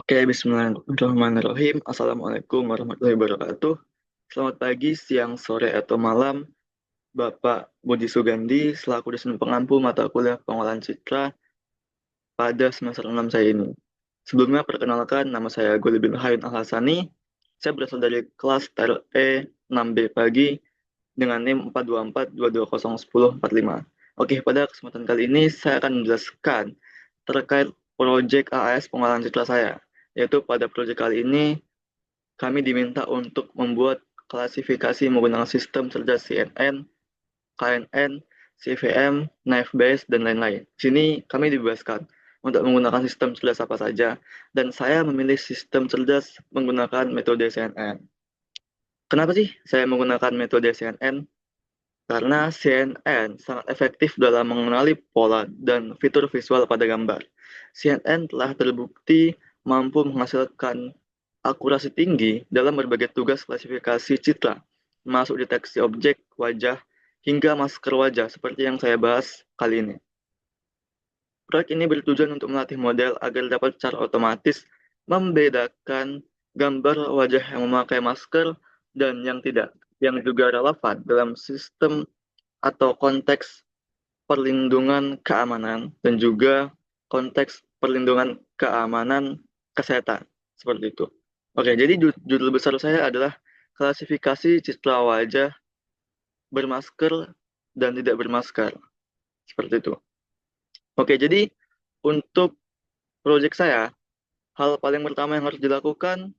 Oke, bismillahirrahmanirrahim. Assalamualaikum warahmatullahi wabarakatuh. Selamat pagi, siang, sore, atau malam, Bapak Budi Sugandi, selaku dosen pengampu mata kuliah pengolahan citra pada semester 6 saya ini. Sebelumnya, perkenalkan, nama saya Guli bin Hayun Al-Hasani. Saya berasal dari kelas TLE 6B pagi dengan NIM 42422011045. Oke, pada kesempatan kali ini saya akan menjelaskan terkait proyek AAS pengolahan citra saya. Yaitu pada proyek kali ini kami diminta untuk membuat klasifikasi menggunakan sistem cerdas CNN, KNN, CVM, Naive Bayes, dan lain-lain. Di sini kami dibebaskan untuk menggunakan sistem cerdas apa saja, dan saya memilih sistem cerdas menggunakan metode CNN. Kenapa sih saya menggunakan metode CNN? Karena CNN sangat efektif dalam mengenali pola dan fitur visual pada gambar. CNN telah terbukti mampu menghasilkan akurasi tinggi dalam berbagai tugas klasifikasi citra, masuk deteksi objek, wajah, hingga masker wajah seperti yang saya bahas kali ini. Proyek ini bertujuan untuk melatih model agar dapat secara otomatis membedakan gambar wajah yang memakai masker dan yang tidak, yang juga relevan dalam sistem atau konteks perlindungan keamanan dan juga konteks perlindungan keamanan kesehatan. Seperti itu. Oke, jadi judul besar saya adalah klasifikasi citra wajah bermasker dan tidak bermasker. Seperti itu. Oke, jadi untuk proyek saya, hal paling pertama yang harus dilakukan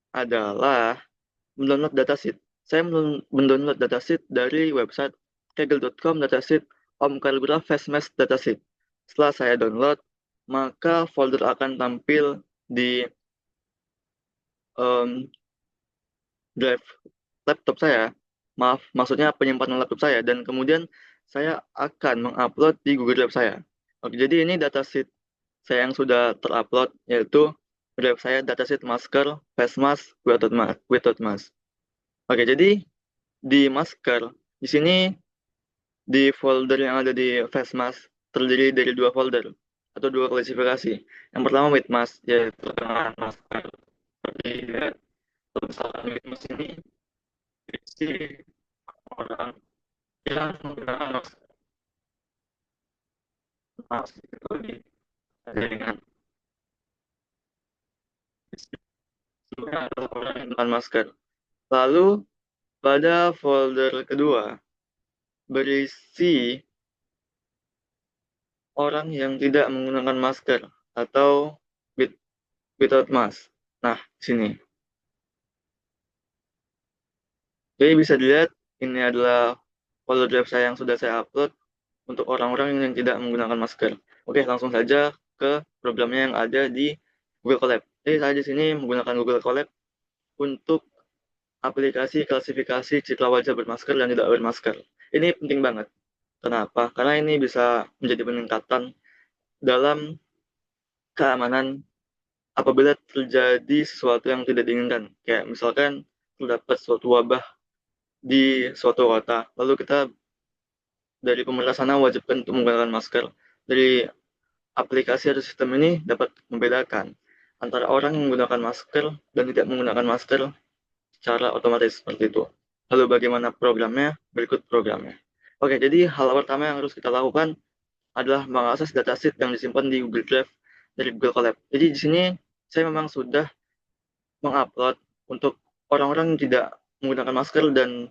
adalah mendownload datasheet. Saya mendownload datasheet dari website kaggle.com datasheet Om Calgura Face Mask datasheet. Setelah saya download, maka folder akan tampil di um, drive laptop saya. Maaf, maksudnya penyimpanan laptop saya. Dan kemudian saya akan mengupload di Google Drive saya. Oke, jadi ini datasheet saya yang sudah terupload, yaitu drive saya datasheet masker, face mask, without mask. Oke, jadi di masker, di sini di folder yang ada di face mask terdiri dari dua folder atau dua klasifikasi. Yang pertama with mask, yaitu dengan masker. Seperti lihat, kalau misalkan with mask ini berisi orang yang menggunakan masker itu di jaringan. Sebelumnya adalah orang yang menggunakan masker. Lalu pada folder kedua berisi orang yang tidak menggunakan masker atau without mask. Nah, di sini. Jadi bisa dilihat ini adalah folder drive saya yang sudah saya upload untuk orang-orang yang tidak menggunakan masker. Oke, langsung saja ke programnya yang ada di Google Colab. Jadi saya di sini menggunakan Google Colab untuk aplikasi klasifikasi citra wajah bermasker dan tidak bermasker. Ini penting banget. Kenapa? Karena ini bisa menjadi peningkatan dalam keamanan apabila terjadi sesuatu yang tidak diinginkan. Kayak misalkan terdapat suatu wabah di suatu kota, lalu kita dari pemerintah sana wajibkan untuk menggunakan masker. Dari aplikasi atau sistem ini dapat membedakan antara orang yang menggunakan masker dan tidak menggunakan masker secara otomatis seperti itu. Lalu bagaimana programnya? Berikut programnya. Oke, jadi hal pertama yang harus kita lakukan adalah mengakses datasheet yang disimpan di Google Drive dari Google Colab. Jadi di sini saya memang sudah mengupload untuk orang-orang yang tidak menggunakan masker dan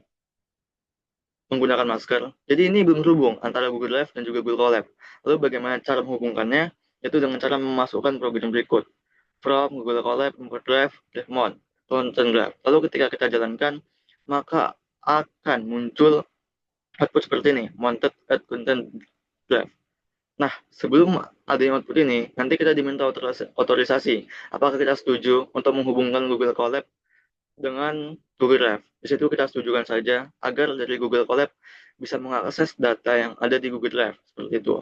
menggunakan masker. Jadi ini belum terhubung antara Google Drive dan juga Google Colab. Lalu bagaimana cara menghubungkannya? Yaitu dengan cara memasukkan program berikut. From Google Colab, Google Drive, DriveMon, Content Graph. Lalu ketika kita jalankan, maka akan muncul output seperti ini, Mounted at Content Graph. Nah, sebelum adanya output ini, nanti kita diminta otorisasi. Apakah kita setuju untuk menghubungkan Google Colab dengan Google Drive. Di situ kita setujukan saja agar dari Google Colab bisa mengakses data yang ada di Google Drive seperti itu.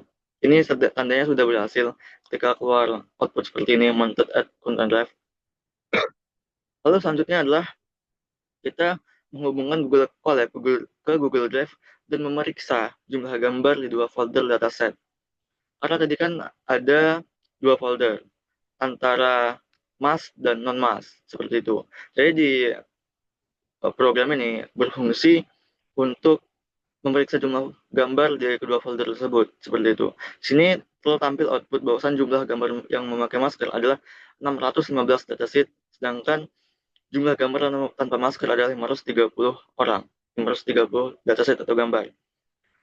Ini tandanya sudah berhasil ketika keluar output seperti ini mounted at content drive. Lalu selanjutnya adalah kita menghubungkan Google Colab ke Google Drive dan memeriksa jumlah gambar di dua folder dataset. Karena tadi kan ada dua folder antara mask dan non mask seperti itu. Jadi di program ini berfungsi untuk memeriksa jumlah gambar dari kedua folder tersebut seperti itu. Sini telah tampil output bahwasan jumlah gambar yang memakai masker adalah 615 dataset, sedangkan jumlah gambar tanpa masker adalah 530 orang, 530 dataset atau gambar.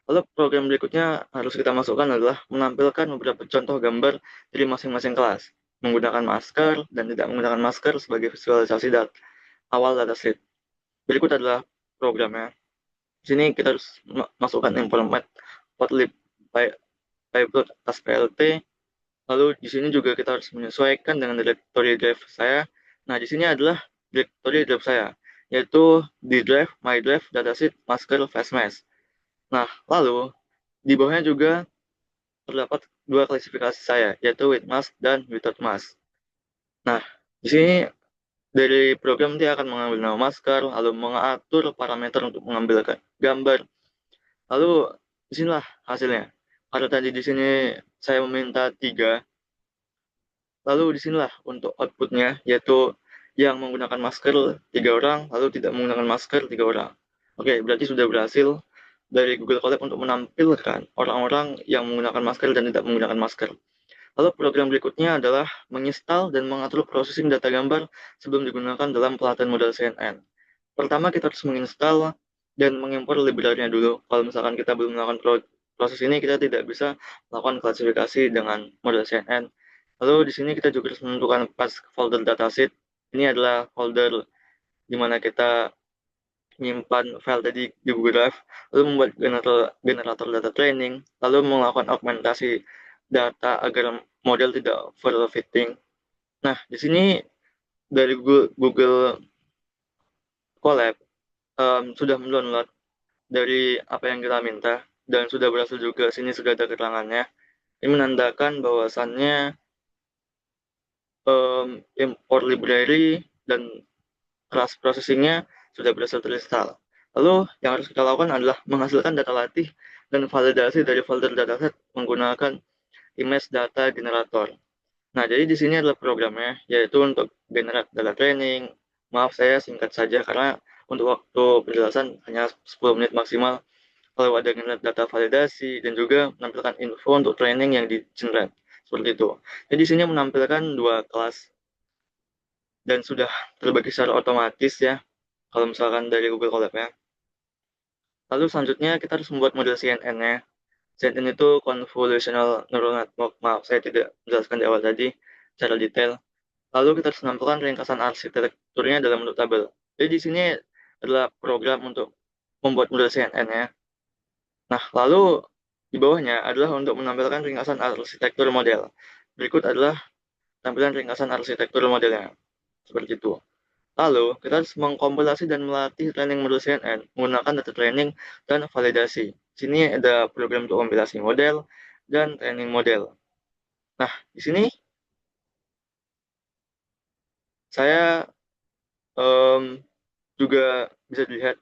Lalu program berikutnya harus kita masukkan adalah menampilkan beberapa contoh gambar dari masing-masing kelas, menggunakan masker dan tidak menggunakan masker sebagai visualisasi awal dataset. Berikut adalah programnya. Di sini kita harus masukkan format potlib payload atas PLT. Lalu di sini juga kita harus menyesuaikan dengan directory drive saya. Nah, di sini adalah directory drive saya, yaitu di drive, my drive, dataset, masker, face mask. Nah, lalu di bawahnya juga terdapat dua klasifikasi saya, yaitu with mask dan without mask. Nah, di sini dari program dia akan mengambil nama masker, lalu mengatur parameter untuk mengambil gambar. Lalu disinilah hasilnya. Karena tadi di sini saya meminta 3, lalu disinilah untuk outputnya, yaitu yang menggunakan masker 3 orang, lalu tidak menggunakan masker 3 orang. Oke, berarti sudah berhasil dari Google Colab untuk menampilkan orang-orang yang menggunakan masker dan tidak menggunakan masker. Lalu program berikutnya adalah menginstal dan mengatur processing data gambar sebelum digunakan dalam pelatihan model CNN. Pertama, kita harus menginstal dan mengimpor library-nya dulu. Kalau misalkan kita belum melakukan proses ini, kita tidak bisa melakukan klasifikasi dengan model CNN. Lalu di sini kita juga harus menentukan path folder dataset. Ini adalah folder di mana kita menyimpan file tadi di Google Drive, lalu membuat generator data training, lalu melakukan augmentasi data agar model tidak overfitting. Nah, di sini dari Google Colab sudah mendownload dari apa yang kita minta dan sudah berhasil juga. Sini sudah ada keterangannya. Ini menandakan bahwasannya import library dan class processingnya sudah berhasil terinstall. Lalu yang harus kita lakukan adalah menghasilkan data latih dan validasi dari folder dataset menggunakan image data generator. Nah, jadi di sini adalah programnya, yaitu untuk generate data training. Maaf, saya singkat saja karena untuk waktu penjelasan hanya 10 menit maksimal. Kalau ada generate data validasi dan juga menampilkan info untuk training yang di-generate. Seperti itu. Jadi di sini menampilkan dua kelas dan sudah terbagi secara otomatis ya, kalau misalkan dari Google Colab ya. Lalu selanjutnya kita harus membuat model CNN-nya. CNN itu Convolutional Neural Network. Maaf, saya tidak menjelaskan di awal tadi secara detail. Lalu kita harus menampilkan ringkasan arsitekturnya dalam bentuk tabel. Jadi di sini adalah program untuk membuat model CNN-nya. Nah, lalu di bawahnya adalah untuk menampilkan ringkasan arsitektur model. Berikut adalah tampilan ringkasan arsitektur modelnya. Seperti itu. Lalu, kita harus mengkompilasi dan melatih training model CNN menggunakan data training dan validasi. Sini ada program untuk kompilasi model dan training model. Nah, di sini saya juga bisa dilihat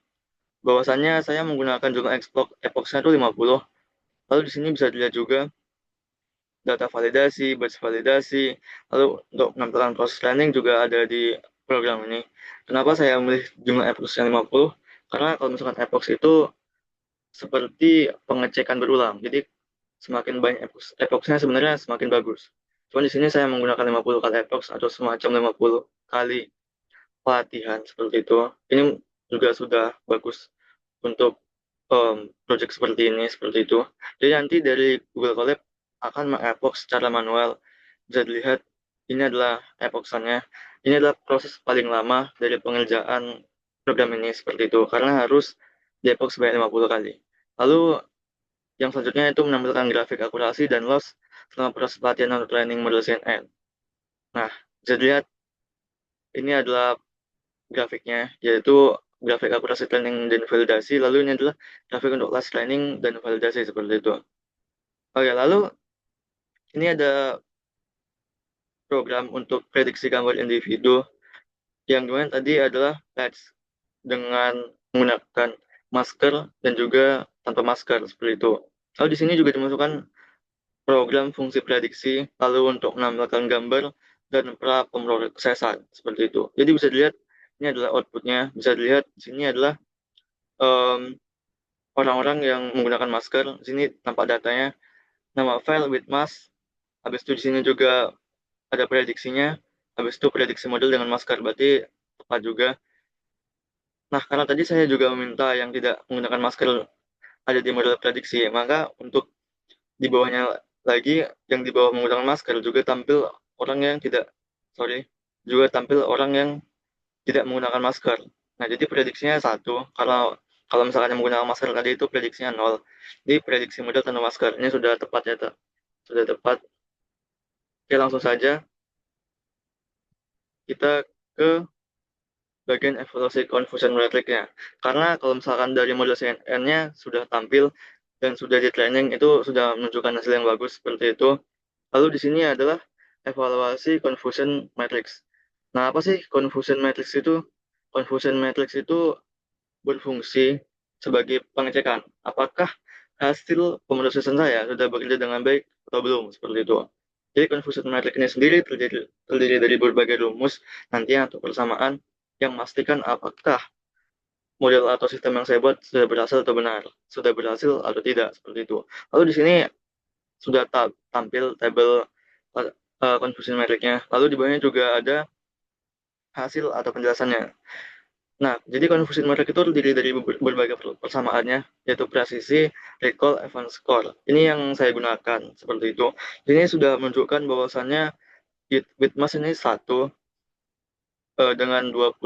bahwasannya saya menggunakan jumlah epoxnya itu 50. Lalu di sini bisa dilihat juga data validasi, batch validasi, lalu untuk penampilan proses training juga ada di program ini. Kenapa saya memilih jumlah epox yang 50? Karena kalau misalkan epox itu seperti pengecekan berulang. Jadi semakin banyak epoxnya sebenarnya semakin bagus. Cuma di sini saya menggunakan 50 kali epox atau semacam 50 kali pelatihan seperti itu. Ini juga sudah bagus untuk project seperti ini, seperti itu. Jadi nanti dari Google Colab akan mengepox secara manual. Bisa dilihat ini adalah epoxannya. Ini adalah proses paling lama dari pengerjaan program ini seperti itu karena harus diepox sebanyak 50 kali. Lalu yang selanjutnya itu menampilkan grafik akurasi dan loss selama proses pelatihan atau training model CNN. Nah, bisa dilihat ini adalah grafiknya, yaitu grafik akurasi training dan validasi. Lalu ini adalah grafik untuk last training dan validasi seperti itu. Oke, lalu ini ada program untuk prediksi gambar individu yang dimana tadi adalah patch dengan menggunakan masker dan juga tanpa masker seperti itu. Lalu di sini juga dimasukkan program fungsi prediksi, lalu untuk menampilkan gambar dan pra pemrosesan seperti itu. Jadi bisa dilihat ini adalah outputnya, bisa dilihat di sini adalah em, orang-orang yang menggunakan masker. Di sini tampak datanya, nama file with mask. Habis itu di sini juga ada prediksinya. Habis itu prediksi model dengan masker, berarti tepat juga. Nah, karena tadi saya juga meminta yang tidak menggunakan masker ada di model prediksi, maka untuk di bawahnya lagi yang di bawah menggunakan masker juga tampil orang yang tidak, sorry, juga tampil orang yang tidak menggunakan masker. Nah, jadi prediksinya satu. Kalau kalau misalkan yang menggunakan masker tadi itu prediksinya nol. Jadi prediksi model tanpa masker ini sudah tepat ya, sudah tepat. Oke, langsung saja kita ke bagian evaluasi confusion metricnya. Karena kalau misalkan dari model CNN-nya sudah tampil dan sudah di training itu sudah menunjukkan hasil yang bagus seperti itu. Lalu di sini adalah evaluasi confusion matrix. Nah, apa sih confusion matrix itu? Confusion matrix itu berfungsi sebagai pengecekan apakah hasil pemrosesan saya sudah bekerja dengan baik atau belum, seperti itu. Jadi confusion matrix ini sendiri terdiri dari berbagai rumus nantinya atau persamaan yang memastikan apakah model atau sistem yang saya buat sudah berhasil atau benar, sudah berhasil atau tidak, seperti itu. Lalu di sini sudah tampil tabel confusion matrix-nya. Lalu di bawahnya juga ada hasil atau penjelasannya. Nah, jadi confusion matrix itu terdiri dari berbagai persamaannya, yaitu presisi, recall, event score. Ini yang saya gunakan, seperti itu. Ini sudah menunjukkan bahwasannya bitmas ini satu dengan 20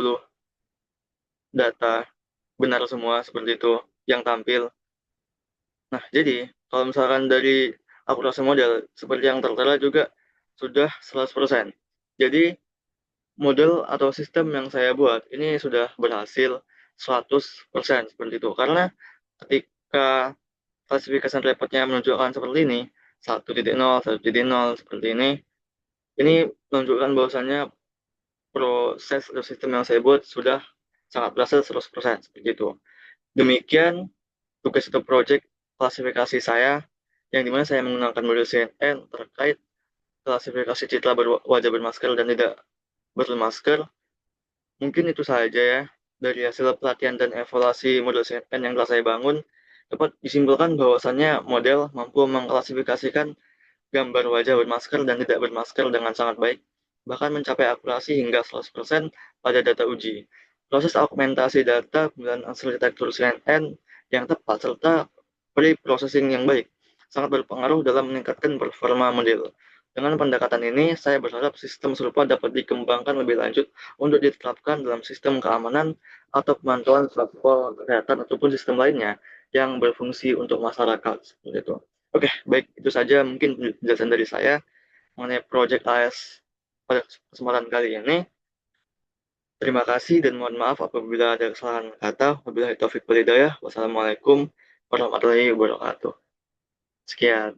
data benar semua, seperti itu, yang tampil. Nah, jadi kalau misalkan dari akurasi model, seperti yang tertera juga sudah 100%. Jadi, model atau sistem yang saya buat ini sudah berhasil 100% seperti itu. Karena ketika klasifikasi repotnya menunjukkan seperti ini, 1.0, 1.0 seperti ini menunjukkan bahwasannya proses atau sistem yang saya buat sudah sangat berhasil 100% seperti itu. Demikian tugas atau project klasifikasi saya, yang dimana saya menggunakan model CNN terkait klasifikasi citra wajah bermasker dan tidak bermasker. Mungkin itu saja ya dari hasil pelatihan dan evaluasi model CNN yang telah saya bangun. Dapat disimpulkan bahwasannya model mampu mengklasifikasikan gambar wajah bermasker dan tidak bermasker dengan sangat baik, bahkan mencapai akurasi hingga 100% pada data uji. Proses augmentasi data penggunaan arsitektur CNN yang tepat serta pre-processing yang baik sangat berpengaruh dalam meningkatkan performa model. Dengan pendekatan ini, saya berharap sistem serupa dapat dikembangkan lebih lanjut untuk diterapkan dalam sistem keamanan atau pemantauan protokol kesehatan ataupun sistem lainnya yang berfungsi untuk masyarakat. Seperti itu. Oke, baik, itu saja mungkin penjelasan dari saya mengenai Project AS pada kesempatan kali ini. Terima kasih dan mohon maaf apabila ada kesalahan kata. Wabillahi taufiq wal hidayah. Wassalamualaikum warahmatullahi wabarakatuh. Sekian.